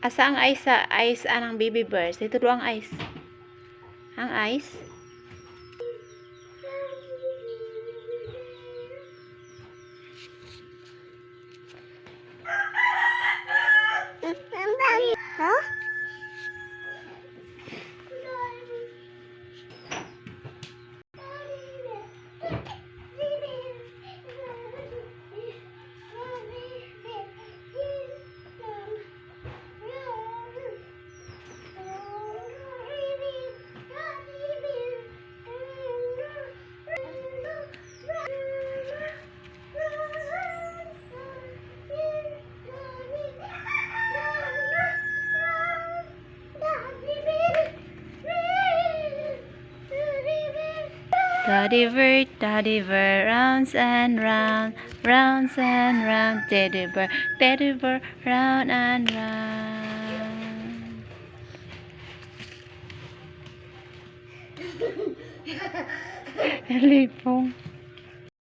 Asa ang ice sa ice anang baby bears? Dito do ang ice. Ang ice. Huh? Teddy bear, rounds and round, rounds and round. Teddy bear, round and round. Lipong.